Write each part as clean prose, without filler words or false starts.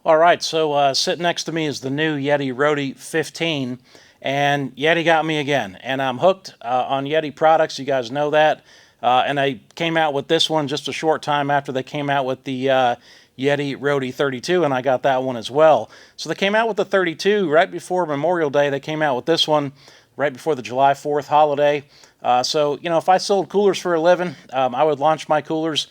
All right, so sitting next to me is the new Yeti Roadie 15, and Yeti got me again, and I'm hooked on Yeti products. You guys know that, and they came out with this one just a short time after they came out with the Yeti Roadie 32, and I got that one as well. So they came out with the 32 right before Memorial Day. They came out with this one right before the July 4th holiday. So, you know, if I sold coolers for a living, I would launch my coolers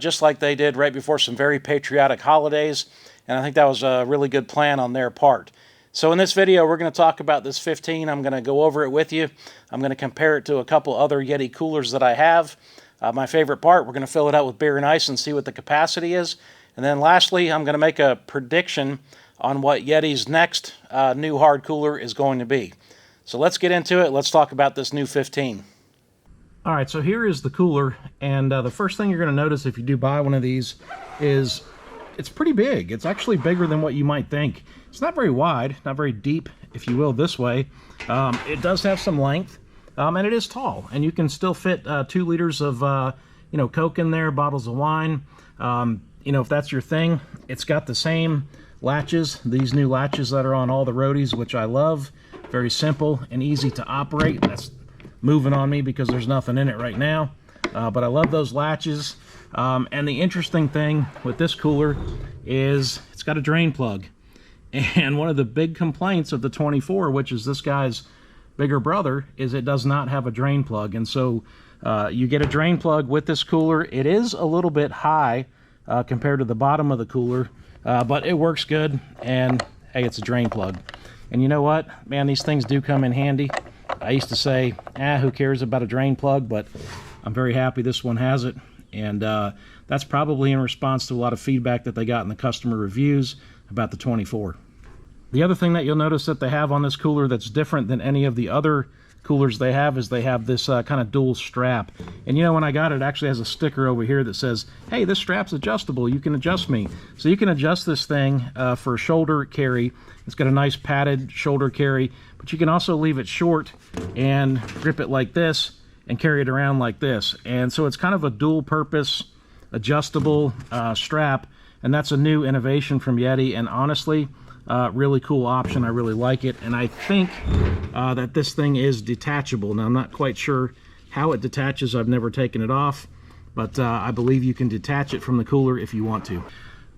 just like they did right before some very patriotic holidays. And I think that was a really good plan on their part. So in this video, we're going to talk about this 15. I'm going to go over it with you. I'm going to compare it to a couple other Yeti coolers that I have. My favorite part, we're going to fill it out with beer and ice and see what the capacity is. And then lastly, I'm going to make a prediction on what Yeti's next new hard cooler is going to be. So let's get into it. Let's talk about this new 15. All right, so here is the cooler. And the first thing you're going to notice if you do buy one of these is it's pretty big. It's actually bigger than what you might think. It's not very wide, not very deep, if you will, this way. It does have some length, and it is tall. And you can still fit 2 liters of, Coke in there, bottles of wine. If that's your thing. It's got the same latches, these new latches that are on all the Roadies, which I love. Very simple and easy to operate. That's moving on me because there's nothing in it right now. But I love those latches. And the interesting thing with this cooler is it's got a drain plug. And one of the big complaints of the 24, which is this guy's bigger brother, is it does not have a drain plug. And so you get a drain plug with this cooler. It is a little bit high compared to the bottom of the cooler, but it works good. And hey, it's a drain plug. And you know what? Man, these things do come in handy. I used to say, who cares about a drain plug? But I'm very happy this one has it. And that's probably in response to a lot of feedback that they got in the customer reviews about the 24. The other thing that you'll notice that they have on this cooler that's different than any of the other coolers they have is they have this kind of dual strap. And you know, when I got it, it actually has a sticker over here that says, hey, this strap's adjustable. You can adjust me. So you can adjust this thing for shoulder carry. It's got a nice padded shoulder carry, but you can also leave it short and grip it like this and carry it around like this. And so it's kind of a dual purpose adjustable strap, and that's a new innovation from Yeti, and honestly really cool option. I really like it, and I think that this thing is detachable. Now I'm not quite sure how it detaches. I've never taken it off, but I believe you can detach it from the cooler if you want to.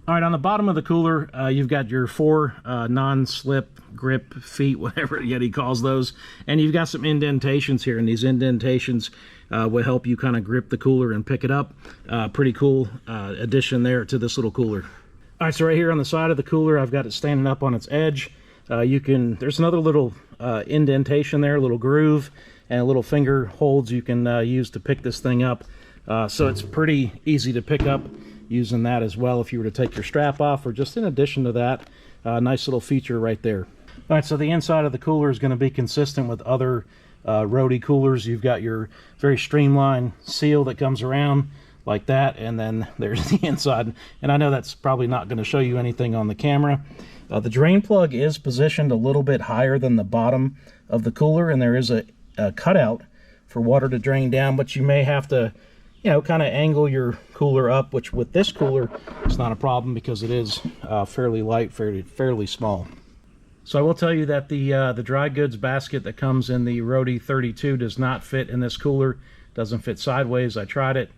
All right, on the bottom of the cooler, you've got your 4 non-slip grip feet, whatever Yeti calls those, and you've got some indentations here, and these indentations will help you kind of grip the cooler and pick it up. Pretty cool addition there to this little cooler. All right, so right here on the side of the cooler, I've got it standing up on its edge. There's another little indentation there, a little groove, and a little finger holds you can use to pick this thing up. So it's pretty easy to pick up using that as well if you were to take your strap off, or just in addition to that, nice little feature right there. All right, so the inside of the cooler is going to be consistent with other Roadie coolers. You've got your very streamlined seal that comes around like that, and then there's the inside. And I know that's probably not going to show you anything on the camera. The drain plug is positioned a little bit higher than the bottom of the cooler, and there is a cutout for water to drain down, but you may have to kind of angle your cooler up, which with this cooler, it's not a problem because it is fairly light, fairly small. So I will tell you that the dry goods basket that comes in the Roadie 32 does not fit in this cooler. Doesn't fit sideways. I tried it.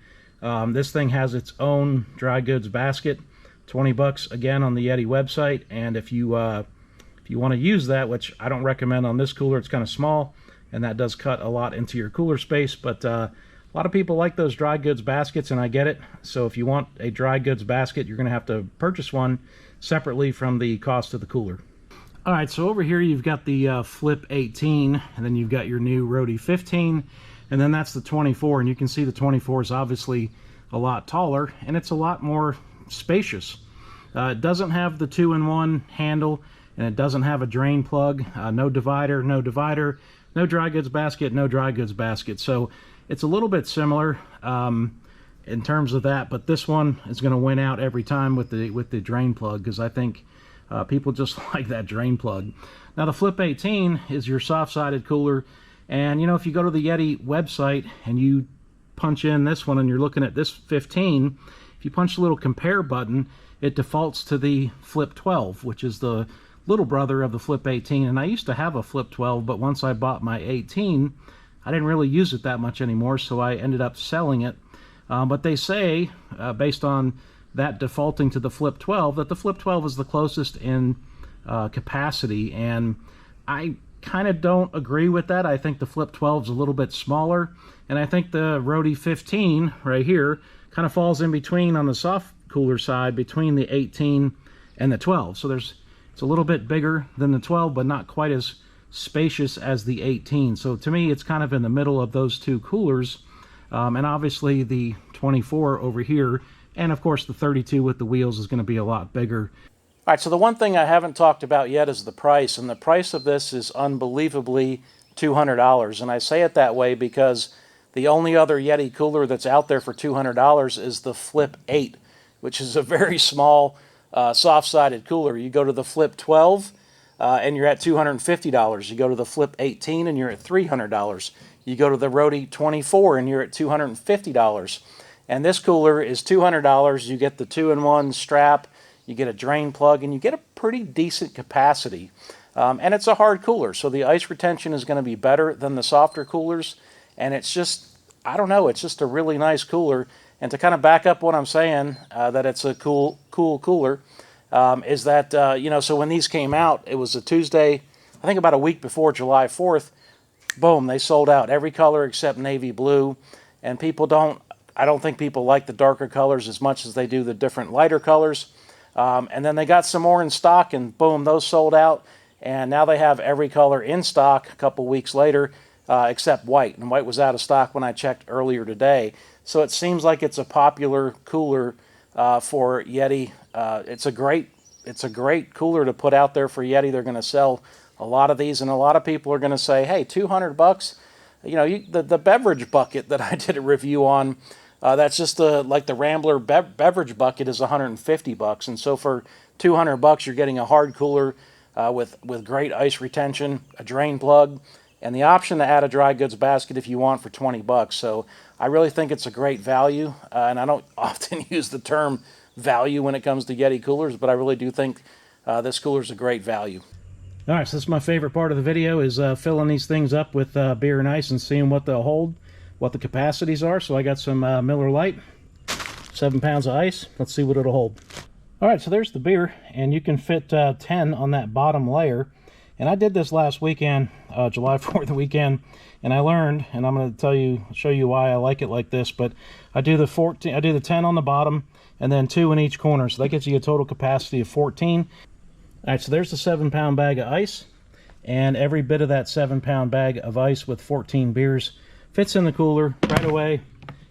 This thing has its own dry goods basket, $20 again on the Yeti website. And if you want to use that, which I don't recommend on this cooler, it's kind of small, and that does cut a lot into your cooler space, but a lot of people like those dry goods baskets, and I get it. So if you want a dry goods basket, you're going to have to purchase one separately from the cost of the cooler. All right, so over here you've got the Flip 18, and then you've got your new Roadie 15, and then that's the 24, and you can see the 24 is obviously a lot taller, and it's a lot more spacious. It doesn't have the 2-in-1 handle, and it doesn't have a drain plug, no divider, no dry goods basket, no dry goods basket. So it's a little bit similar in terms of that, but this one is going to win out every time with the drain plug, because I think people just like that drain plug. Now the Flip 18 is your soft-sided cooler, and if you go to the Yeti website and you punch in this one and you're looking at this 15, if you punch the little compare button, it defaults to the Flip 12, which is the little brother of the Flip 18. And I used to have a Flip 12, but once I bought my 18, I didn't really use it that much anymore, so I ended up selling it. But they say, based on that defaulting to the Flip 12, that the Flip 12 is the closest in capacity, and I kind of don't agree with that. I think the Flip 12 is a little bit smaller, and I think the Roadie 15 right here kind of falls in between on the soft cooler side between the 18 and the 12. So it's a little bit bigger than the 12, but not quite as spacious as the 18. So to me, it's kind of in the middle of those two coolers. And obviously the 24 over here, and of course the 32 with the wheels is going to be a lot bigger. All right, so the one thing I haven't talked about yet is the price, and the price of this is unbelievably $200. And I say it that way because the only other Yeti cooler that's out there for $200 is the Flip 8, which is a very small, soft-sided cooler. You go to the Flip 12, and you're at $250. You go to the Flip 18, and you're at $300. You go to the Roadie 24, and you're at $250. And this cooler is $200. You get the 2-in-1 strap, you get a drain plug, and you get a pretty decent capacity. And it's a hard cooler, so the ice retention is going to be better than the softer coolers. And it's just, I don't know, it's just a really nice cooler. And to kind of back up what I'm saying, that it's a cool cooler, is that, you know, so when these came out, it was a Tuesday, I think about a week before July 4th, boom, they sold out. Every color except navy blue. And I don't think people like the darker colors as much as they do the different lighter colors. And then they got some more in stock, and boom, those sold out. And now they have every color in stock a couple weeks later, except white. And white was out of stock when I checked earlier today. So it seems like it's a popular cooler for Yeti. It's a great cooler to put out there for Yeti. They're going to sell a lot of these, and a lot of people are going to say, hey, $200? You know, the beverage bucket that I did a review on, that's just like the Rambler beverage bucket is $150, and so for $200 you're getting a hard cooler with great ice retention, a drain plug, and the option to add a dry goods basket if you want for $20. So I really think it's a great value, and I don't often use the term value when it comes to Yeti coolers, but I really do think this cooler is a great value. All right, so this is my favorite part of the video, is filling these things up with beer and ice and seeing what they'll hold, what the capacities are. So I got some Miller Lite, 7 pounds of ice. Let's see what it'll hold. All right, so there's the beer, and you can fit 10 on that bottom layer. And I did this last weekend, July 4th weekend, and I learned, and I'm going to show you why I like it like this. But I do the 10 on the bottom, and then 2 in each corner, so that gives you a total capacity of 14. All right, so there's the 7-pound bag of ice, and every bit of that 7-pound bag of ice with 14 beers fits in the cooler right away.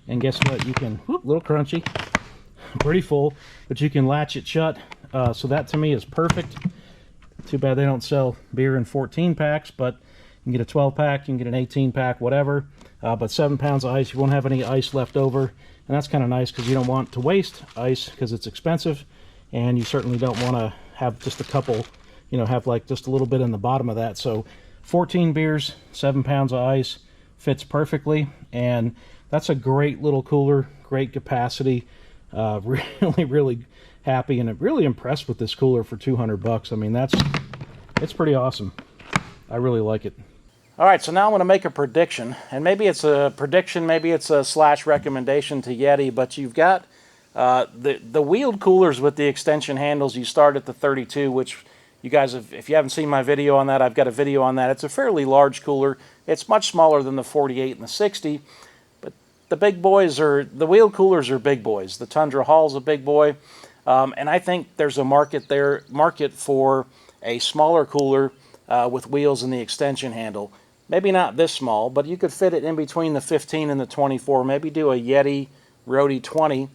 And guess what? You can, a little crunchy, pretty full, but you can latch it shut. So that to me is perfect. Too bad they don't sell beer in 14 packs, but you can get a 12-pack, you can get an 18-pack, whatever. But 7 pounds of ice, you won't have any ice left over, and that's kind of nice because you don't want to waste ice because it's expensive, and you certainly don't want to have just a couple, you know, have like just a little bit in the bottom of that. So 14 beers, 7 pounds of ice, fits perfectly, and that's a great little cooler, great capacity. Really happy and really impressed with this cooler for $200. I mean, it's pretty awesome. I really like it. All right, so now I'm going to make a prediction, and maybe it's a prediction, maybe it's a / recommendation to Yeti, but you've got the wheeled coolers with the extension handles. You start at the 32, which you guys, if you haven't seen my video on that, I've got a video on that. It's a fairly large cooler. It's much smaller than the 48 and the 60, but the big boys the wheeled coolers are big boys. The Tundra Hall's a big boy, and I think there's a market for a smaller cooler with wheels and the extension handle. Maybe not this small, but you could fit it in between the 15 and the 24. Maybe do a Yeti Roadie 20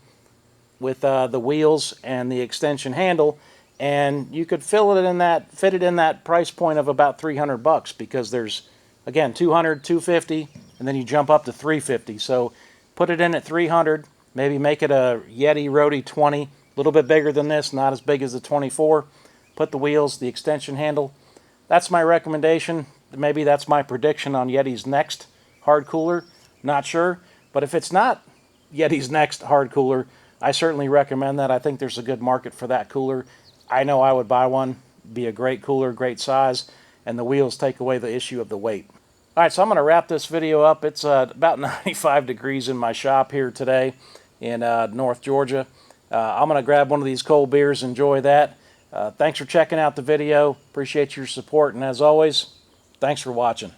with the wheels and the extension handle, and you could fit it in that price point of about $300, because there's, again, 200, 250, and then you jump up to 350. So put it in at 300, maybe make it a Yeti Roadie 20, a little bit bigger than this, not as big as the 24. Put the wheels, the extension handle. That's my recommendation. Maybe that's my prediction on Yeti's next hard cooler. Not sure. But if it's not Yeti's next hard cooler, I certainly recommend that. I think there's a good market for that cooler. I know I would buy one. Be a great cooler, great size, and the wheels take away the issue of the weight. All right, so I'm going to wrap this video up. It's about 95 degrees in my shop here today in North Georgia. I'm going to grab one of these cold beers, enjoy that. Thanks for checking out the video. Appreciate your support, and as always, thanks for watching.